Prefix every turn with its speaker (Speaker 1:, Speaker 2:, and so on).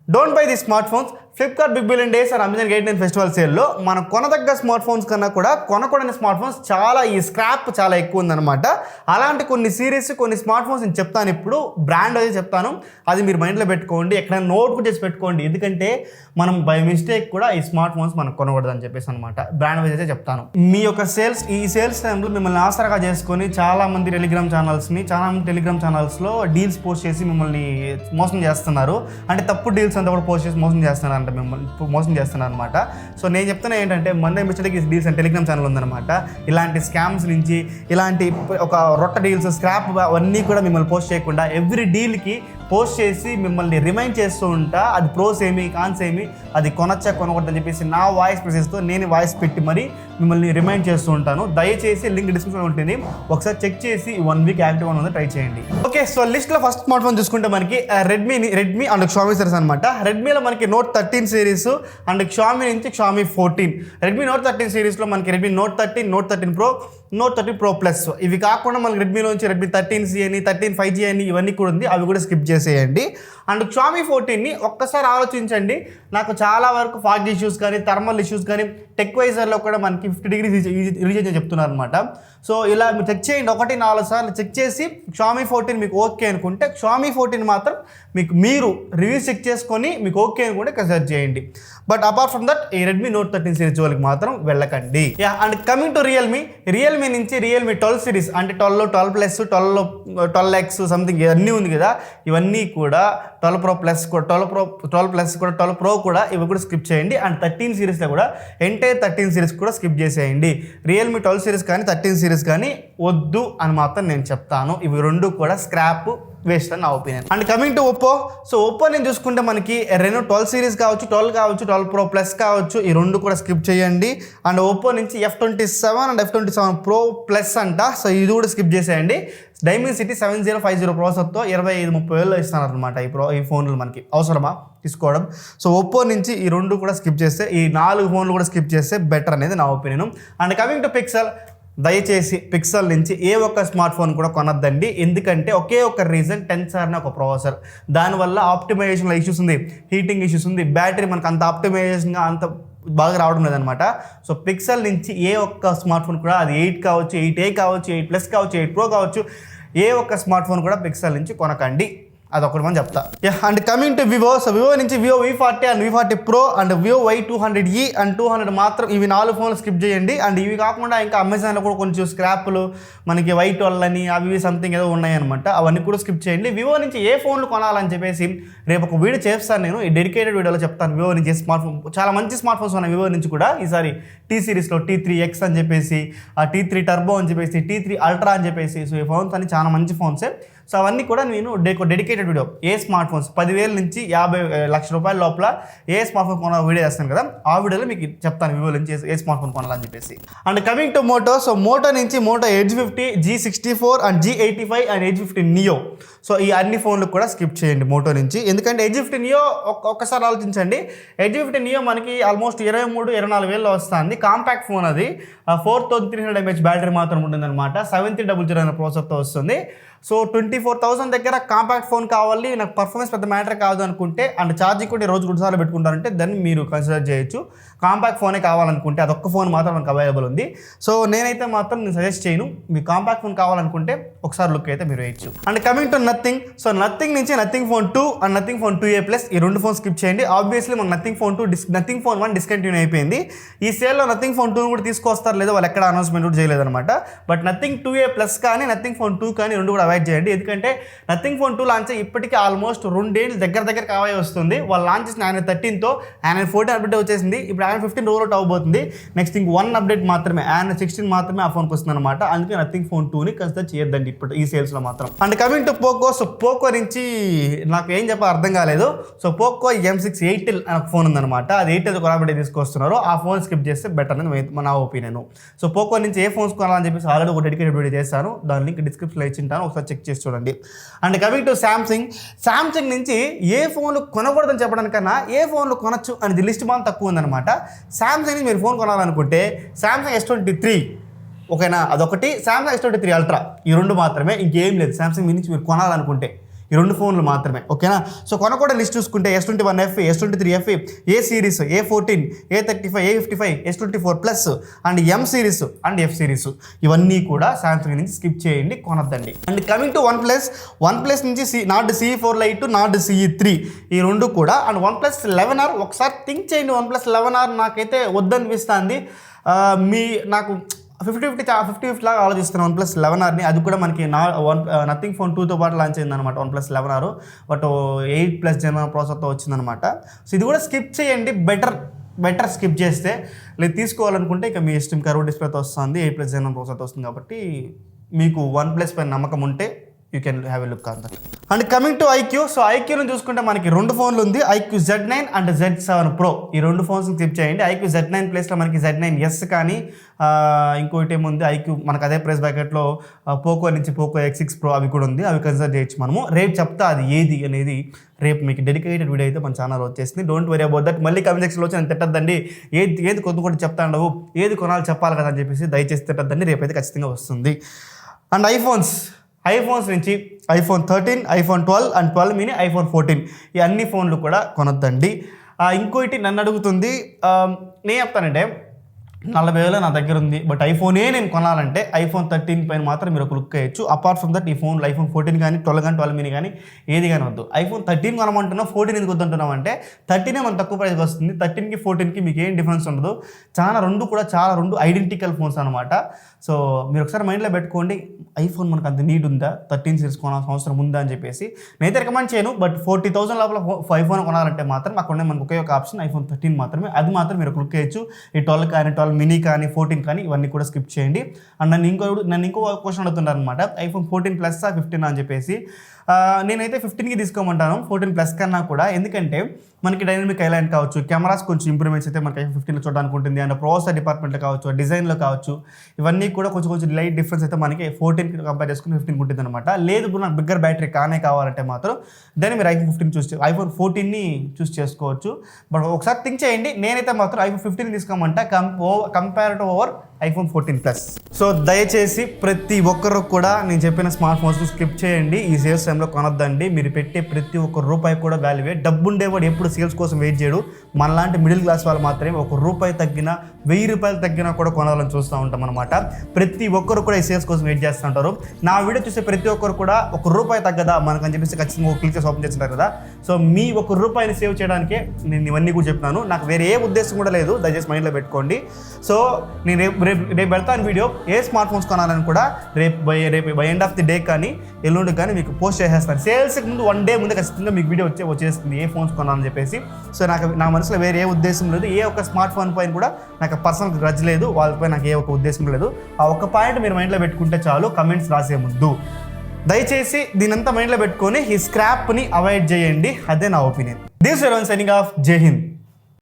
Speaker 1: Don't buy the smart phones. Flipkart big billion days and Amazon great నైన్ festival సేల్లో మనం కొనదగ్గ smart phones కన్నా కూడా కొనకూడని స్మార్ట్ ఫోన్స్ చాలా ఈ స్క్రాప్ చాలా ఎక్కువ ఉందన్నమాట. అలాంటి కొన్ని సిరీస్ కొన్ని స్మార్ట్ ఫోన్స్ నేను చెప్తాను. ఇప్పుడు బ్రాండ్ అయితే చెప్తాను, అది మీరు మైండ్లో పెట్టుకోండి, ఎక్కడైనా నోట్ చేసి పెట్టుకోండి. ఎందుకంటే మనం బై మిస్టేక్ కూడా ఈ స్మార్ట్ ఫోన్స్ మనం కొనకూడదు అని చెప్పేసి అనమాట. బ్రాండ్ వైజ్ అయితే చెప్తాను. మీ యొక్క ఈ సేల్స్ టైంలో మిమ్మల్ని ఆసరాగా చేసుకొని చాలా మంది టెలిగ్రామ్ ఛానల్స్లో డీల్స్ పోస్ట్ చేసి మిమ్మల్ని మోసం చేస్తున్నారు. అంటే తప్పు డీల్స్ అంతా కూడా పోస్ట్ చేసి మోసం చేస్తున్నారు అనమాట. సో నేను చెప్తున్నా ఏంటంటే మండే మిస్టేక్ డీల్స్ అని టెలిగ్రామ్ ఛానల్ ఉందన్నమాట. ఇలాంటి స్కామ్స్ నుంచి ఇలాంటి ఒక రొట్ట డీల్స్ స్క్రాప్ అవన్నీ కూడా మిమ్మల్ని పోస్ట్ చేయకుండా ఎవ్రీ డీల్కి పోస్ట్ చేసి మిమ్మల్ని రిమైండ్ చేస్తూ ఉంటా. అది ప్రోస్ ఏమి కాన్స్ ఏమి, అది కొనొచ్చా కొనకూడదని చెప్పేసి నా వాయిస్ ప్రెసెస్తో నేను వాయిస్ పెట్టి మరి మిమ్మల్ని రిమైండ్ చేస్తూ ఉంటాను. దయచేసి లింక్ డిస్క్రిప్షన్లో ఉంటుంది, ఒకసారి చెక్ చేసి 1 వీక్ యాక్టివ్ అని ట్రై చేయండి. ఓకే, సో లిస్ట్లో ఫస్ట్ స్మార్ట్ ఫోన్ చూసుకుంటే మనకి రెడ్మీ అండ్ షామీ సిరీస్ అనమాట. రెడ్మీలో మనకి నోట్ 13 సిరీస్ అండ్ షామీ నుంచి షామీ 14. రెడ్మీ నోట్ 13 సిరీస్లో మనకి Redmi note 13, note 13 pro, note 13 pro plus. ఇవి కాకుండా మనకి రెడ్మీలోంచి రెడ్మీ 13C అని 13 5G అని ఇవన్నీ కూడా ఉంది, అవి కూడా స్కిప్ చేసేయండి. అండ్ షామీ 14ని ఒక్కసారి ఆలోచించండి. నాకు చాలా వరకు ఫాగ్ ఇష్యూస్ కానీ థర్మల్ ఇష్యూస్ కానీ టెక్ వైజర్లో కూడా మనకి 50 degrees రీచ్ అని చెప్తున్నారు అనమాట. సో ఇలా మీరు చెక్ చేయండి, 1-4 సార్లు చెక్ చేసి షామీ 14 మీకు ఓకే అనుకుంటే షామీ 14 మాత్రం మీరు రివ్యూస్ చెక్ చేసుకొని మీకు ఓకే అనుకుంటే కన్సిడర్ చేయండి. బట్ అపార్ట్ ఫ్రమ్ దట్ ఈ రెడ్మీ నోట్ 13 సిరీస్ జోలికి మాత్రం వెళ్ళకండి. అండ్ కమింగ్ టు రియల్మీ నుంచి రియల్మీ 12 సిరీస్ అంటే 12, 12 ప్లస్, 12X సంథింగ్ ఇవన్నీ ఉంది కదా, ఇవన్నీ కూడా 12 ప్రో ప్లస్ కూడా 12 ప్లస్ కూడా 12 ప్రో కూడా ఇవి కూడా స్కిప్ చేయండి. అండ్ 13 సిరీస్లో కూడా ఎంటైర్ 13 సిరీస్ కూడా స్కిప్ చేసేయండి. రియల్మీ 12 సిరీస్ కానీ 13 సిరీస్ కానీ వద్దు అని మాత్రం నేను చెప్తాను. ఇవి రెండు కూడా స్క్రాప్ వేస్ట్ అని నా opinion. And coming to Oppo నేను చూసుకుంటే మనకి రెనో 12 సిరీస్ కావచ్చు, 12 కావచ్చు, 12 ప్రో ప్లస్ కావచ్చు, ఈ రెండు కూడా స్కిప్ చేయండి. అండ్ ఒప్పో నుంచి F27 and F27 pro plus అంట, సో ఇది కూడా స్కిప్ చేసేయండి. డైమెన్సిటీ 7050 ప్రాసెసర్తో 25-30 వేలు ఇస్తున్నారు అనమాట. ఈ ఫోన్లు మనకి అవసరమా తీసుకోవడం? సో ఒప్పో నుంచి ఈ రెండు కూడా స్కిప్ చేస్తే, ఈ 4 ఫోన్లు కూడా స్కిప్ చేస్తే బెటర్ అనేది నా opinion. And coming to pixel, దయచేసి పిక్సెల్ నుంచి ఏ ఒక్క స్మార్ట్ ఫోన్ కూడా కొనద్దండి. ఎందుకంటే ఒకే ఒక్క రీజన్, 10 అని ఒక ప్రాసెసర్. దానివల్ల ఆప్టిమైజేషన్లో ఇష్యూస్ ఉంది, హీటింగ్ ఇష్యూస్ ఉంది, బ్యాటరీ మనకు అంత ఆప్టిమైజేషన్గా అంత బాగా రావడం లేదనమాట. సో పిక్సెల్ నుంచి ఏ ఒక్క స్మార్ట్ ఫోన్ కూడా, అది 8 కావచ్చు, 8A కావచ్చు, 8 ప్లస్ కావచ్చు, 8 ప్రో కావచ్చు, ఏ ఒక్క స్మార్ట్ ఫోన్ కూడా పిక్సెల్ నుంచి కొనకండి. అదొకటి మనం చెప్తా. And coming to Vivo, so Vivo నుంచి Vivo V40 and V40 pro and Vivo Y200E and 200 మాత్రం, ఇవి 4 ఫోన్లు స్కిప్ చేయండి. అండ్ ఇవి కాకుండా ఇంకా అమెజాన్లో కూడా కొంచెం స్క్రాప్లు మనకి Y12 అని అవి సంథింగ్ ఏదో ఉన్నాయన్నమాట, అవన్నీ కూడా స్కిప్ చేయండి. వివో నుంచి ఏ ఫోన్లు కొనాలని చెప్పేసి రేపు ఒక వీడియో చేస్తాను నేను, ఈ డెడికేటెడ్ వీడియోలో చెప్తాను. వివో నుంచి స్మార్ట్ ఫోన్ చాలా మంచి స్మార్ట్ ఫోన్స్ ఉన్నాయి వివో నుంచి కూడా. ఈసారి T సిరీస్లో T3X అని చెప్పేసి, T3 టర్బో అని చెప్పేసి, T3 అల్ట్రా అని చెప్పేసి, సో ఈ ఫోన్స్ అన్ని చాలా మంచి ఫోన్సే. సో అవన్నీ కూడా నేను డెడికేటెడ్ వీడియో, ఏ స్మార్ట్ ఫోన్స్ 10,000 నుంచి 50 లక్షల రూపాయల లోపల ఏ స్మార్ట్ ఫోన్ కొనాలి వీడియో చేస్తాను కదా, ఆ వీడియోలో మీకు చెప్తాను వివో నుంచి ఏ స్మార్ట్ ఫోన్ కొనాలని చెప్పేసి. And coming to Moto, so Moto నుంచి Moto edge 50, G64 and G85 and edge 50 neo. So ఈ అన్ని ఫోన్లు కూడా స్కిప్ చేయండి మోటో నుంచి. ఎందుకంటే ఎడ్జ్ 50 నియో ఒక్కసారి ఆలోచించండి. ఎడ్జ్ 50 నియో మనకి ఆల్మోస్ట్ 23-24 వేలలో వస్తుంది. కాంపాక్ట్ ఫోన్, అది 4300 mAh బ్యాటరీ మాత్రం ఉంటుందన్నమాట. 7300 అనే ప్రాసెసర్తో వస్తుంది. సో 24,000 దగ్గర కాంపాక్ట్ ఫోన్ కావాలి, నాకు పర్ఫార్మెన్స్ పెద్ద మ్యాటర్ కాదు అనుకుంటే, అండ్ ఛార్జింగ్ కూడా రోజు 2 సార్లు పెట్టుకుంటారంటే దాన్ని మీరు కన్సిడర్ చేయొచ్చు. కాంపాక్ట్ ఫోనే కావాలనుకుంటే అదొక్క ఫోన్ మాత్రం మనకు అవైలబుల్ ఉంది. సో నేనైతే మాత్రం నేను సజెస్ట్ చేయను. మీకు కాంపాక్ట్ ఫోన్ కావాలనుకుంటే ఒకసారి లుక్ అయితే మీరు వేయచ్చు. And coming to Nothing, so Nothing నుంచి Nothing phone 2 and Nothing phone 2A plus, ఈ 2 ఫోన్ స్కిప్ చేయండి. ఆబ్వియస్లీ మన Nothing phone 2 Nothing phone 1 discontinue అయిపోయింది. ఈ సేల్లో నథింగ్ ఫోన్ 2 కూడా తీసుకొస్తారు, లేదో వాళ్ళు ఎక్కడ అనౌన్స్మెంట్ కూడా చేయలేదన్నమాట. బట్ నథింగ్ 2A ప్లస్ కానీ నథింగ్ ఫోన్ 2 కానీ 2 కూడా అవాయిడ్ చేయండి. ఎందుకంటే నథింగ్ ఫోన్ 2 లాంచ్ ఇప్పటికీ ఆల్మోస్ట్ 2 ఏళ్ళు దగ్గర కావాయి వస్తుంది. వాళ్ళు లాంచ్ చేసిన ఆయన 13తో ఆయన 14 అప్డేట్ వచ్చేసింది. ఇప్పుడు ఆయన 15 రోల్ అవుట్ అవ్వబోతుంది. నెక్స్ట్ ఇంక 1 అప్డేట్ మాత్రమే, ఆయన 16 మాత్రమే ఆ ఫోన్కి వస్తుంది అనమాట. అందుకే నథింగ్ ఫోన్ 2ని కన్సిడర్ చేయొద్దండి ఇప్పుడు ఈ సేల్స్లో మాత్రం. And coming to Poco, so Poco నుంచి నాకు ఏం చెప్పాలో అర్థం కాలేదు. సో పోకో M6 ఎయిర్టెల్ అనే ఫోన్ ఉందన్నమాట, అది ఎయిర్టెల్ కొలాబరేట్ తీసుకొస్తున్నారు. ఆ ఫోన్ స్కిప్ చేస్తే బెటర్ అనేది నా ఒపీనియన్. సో పోకో నుంచి ఏ ఫోన్స్ కొనాలని చెప్పేసి ఆల్రెడీ ఒక డెడికేటెడ్ వీడియో చేస్తాను, దాని లింక్ డిస్క్రిప్షన్లో ఇచ్చింటాను, ఒకసారి చెక్ చేసి చూడండి. అండ్ కమింగ్ టు శాంసంగ్ నుంచి ఏ ఫోన్లు కొనకూడదని చెప్పడానికన్నా ఏ ఫోన్లు కొనొచ్చు అనేది లిస్ట్ బాగా తక్కువ ఉందన్నమాట. శాంసంగ్ నుంచి మీరు ఫోన్ కొనాలనుకుంటే శాంసంగ్ S23 ఓకేనా, అదొకటి, శాంసంగ్ S23 అల్ట్రా, ఈ 2 మాత్రమే, ఇంకేం లేదు. శాంసంగ్ నుంచి మీరు కొనాలనుకుంటే ఈ 2 ఫోన్లు మాత్రమే, ఓకేనా. సో కొనకూడని లిస్ట్ చూసుకుంటే S21 FE, S23 FE, A series, A14, A35, A55, S24 plus and M series and F series ఇవన్నీ కూడా సామ్సంగ్ నుంచి స్కిప్ చేయండి, కొనద్దండి. And coming to OnePlus నుంచి Nord CE4 lite, Nord CE3 ఈ 2 కూడా. And OnePlus 11R ఒకసారి think చేయండి. OnePlus 11R నాకైతే వద్దనిపిస్తుంది. నాకు 50-50 లాగా ఆలోచిస్తున్నాను OnePlus 11Rని. అది కూడా మనకి నథింగ్ ఫోన్ 2తో పాటు లాంచ్ అయిందనమాట OnePlus 11R. బట్ 8+ జెన్ ప్రాసెసర్తో వచ్చిందనమాట. సో ఇది కూడా స్కిప్ చేయండి, బెటర్ స్కిప్ చేస్తే. లేదు తీసుకోవాలనుకుంటే ఇక మీ ఇష్టం. కర్వ్ డిస్ప్లేతో వస్తుంది, 8+ జెన్ ప్రాసెసర్తో వస్తుంది కాబట్టి మీకు OnePlus పైన నమ్మకం ఉంటే you can have a look on that. And coming to IQ, so IQను చూసుకుంటే మనకి 2 ఫోన్లు ఉంది, IQ Z9 and Z7 Pro. ఈ 2 ఫోన్స్ని క్లిక్ చేయండి. IQ Z9 ప్లేస్లో మనకి Z9S కానీ ఇంకోటి ఏముంది IQ మనకు అదే ప్రైస్ బ్రాకెట్లో పోకో నుంచి పోకో X6 Pro అవి కూడా ఉంది. అవి కన్సిడర్ చేయొచ్చు మనము. రేపు చెప్తా అది ఏది అనేది. రేపు మీకు డెడికేటెడ్ వీడియో అయితే మన ఛానల్ వచ్చేసింది. Don't worry about that. మళ్ళీ కమెంట్ సెక్షన్లో వచ్చి నేను తిట్టద్దండి, ఏది కొద్ది చెప్తా ఉండవు, ఏది కొనాలి చెప్పాలి కదా అని చెప్పేసి దయచేసి తిట్టద్దండి. రేపు అయితే ఖచ్చితంగా వస్తుంది. అండ్ ఐఫోన్స్ నుంచి iPhone 13, iPhone 12 and 12 mini, iPhone 14 ఈ అన్ని ఫోన్లు కూడా కొనొద్దండి. ఇంకోటి నన్ను అడుగుతుంది, నేను చెప్తానంటే 40,000 నా దగ్గర ఉంది, బట్ ఐఫోనే నేను కొనాలంటే iPhone 13 పైన మాత్రం మీరు ఒక లుక్ వేయచ్చు. అపార్ట్ ఫ్రమ్ దట్ ఈ ఫోన్ iPhone 14 కానీ 12 కానీ 12 mini కానీ ఏది కానీ వద్దు. iPhone 13 కొనమంటున్నాం, 14 ఎందుకు వద్దంటున్నాం అంటే 13 మన తక్కువ ప్రైస్కి వస్తుంది. 13కి 14కి మీకు ఏం డిఫరెన్స్ ఉండదు. రెండు ఐడెంటికల్ ఫోన్స్ అనమాట. సో మీరు ఒకసారి మైండ్లో పెట్టుకోండి, ఐఫోన్ మనకు అంత నీడ్ ఉందా, 13 సిరీస్ కొనాల్సిన అవసరం ఉందా అని చెప్పేసి. నేనైతే రికమెండ్ చేయను. బట్ 40,000 లోపల ఐఫోన్ కొనాలంటే మాత్రం అక్కడ మనకు ఒకే ఒక ఆప్షన్ iPhone 13 మాత్రమే. అది మాత్రం మీరు లుక్ వేయచ్చు. ఈ 12 కానీ 12 mini కానీ 14 కానీ ఇవన్నీ కూడా స్కిప్ చేయండి. అండ్ నన్ను ఇంకో క్వశ్చన్ అడుగుతున్నారు అనమాట, iPhone 14 ప్లస్ 15 అని చెప్పేసి. నేనైతే 15కి తీసుకోమంటాను 14 ప్లస్ కన్నా కూడా. ఎందుకంటే మనకి డైనమిక్ ఐలాండ్ కావచ్చు, కెమెరాస్ కొంచెం ఇంప్రూవ్మెంట్స్ అయితే మనకి iPhone 15లో చూడడానికి ఉంటుంది. అండ్ ప్రాసెసర్ డిపార్ట్మెంట్లో కావచ్చు, డిజైన్లో కావచ్చు, ఇవన్నీ కూడా కొంచెం లైట్ డిఫరెన్స్ అయితే మనకి 14కి కంపేర్ చేసుకుని 15 ఉంటుంది అనమాట. లేదు ఇప్పుడు నాకు బిగ్గర్ బ్యాటరీ కావాలంటే మాత్రం దాన్ని మీరు iPhone 14ని చూస్ చేసుకోవచ్చు. బట్ ఒకసారి థింక్ చేయండి. నేనైతే మాత్రం iPhone 15 తీసుకోమంటా compare to over iPhone 14 plus. So దయచేసి ప్రతి ఒక్కరు కూడా నేను చెప్పిన స్మార్ట్ ఫోన్స్ స్కిప్ చేయండి. ఈ సేల్స్ టైంలో కొనొద్దండి. మీరు పెట్టే ప్రతి ఒక్క రూపాయి కూడా వాల్యూవే. డబ్బు ఉండేవాడు ఎప్పుడు సేల్స్ కోసం వెయిట్ చేయడు. మనలాంటి మిడిల్ క్లాస్ వాళ్ళు మాత్రమే ₹1 తగ్గినా ₹1000 తగ్గినా కూడా కొనాలని చూస్తూ ఉంటాం అనమాట. ప్రతి ఒక్కరు కూడా ఈ సేల్స్ కోసం వెయిట్ చేస్తూ ఉంటారు. నా వీడియో చూసే ప్రతి ఒక్కరు కూడా ₹1 తగ్గదా మనకు అని చెప్పేసి ఖచ్చితంగా ఒక క్లిక్ చేసి ఓపెన్ చేస్తుంటారు కదా. సో మీ ₹1 సేవ్ చేయడానికే నేను ఇవన్నీ కూడా చెప్తున్నాను. నాకు వేరే ఏ ఉద్దేశం కూడా లేదు, దయచేసి మైండ్లో పెట్టుకోండి. సో నేను రేపు పెడతాను వీడియో. ఏ స్మార్ట్ ఫోన్స్ కొనాలని కూడా రేపు by end of the day కానీ ఎల్లుండి కానీ మీకు పోస్ట్ చేసేస్తాను. సేల్స్కి ముందు 1 day ముందు ఖచ్చితంగా మీకు వీడియో వచ్చేస్తుంది ఏ ఫోన్స్ కొనాలని చెప్పేసి. సో నా మనసులో వేరే ఏ ఉద్దేశం లేదు. ఏ ఒక్క స్మార్ట్ ఫోన్ పైన కూడా నాకు పర్సనల్ గ్రడ్జ్ లేదు, వాళ్ళపై నాకు ఏ ఒక్క ఉద్దేశం లేదు. ఆ ఒక్క పాయింట్ మీరు మైండ్లో పెట్టుకుంటే చాలు, కమెంట్స్ రాసే ముందు. దయచేసి దీనంతా మైండ్లో పెట్టుకొని ఈ స్క్రాప్ని అవాయిడ్ చేయండి. అదే నా opinion. This is signing off. జై హింద్.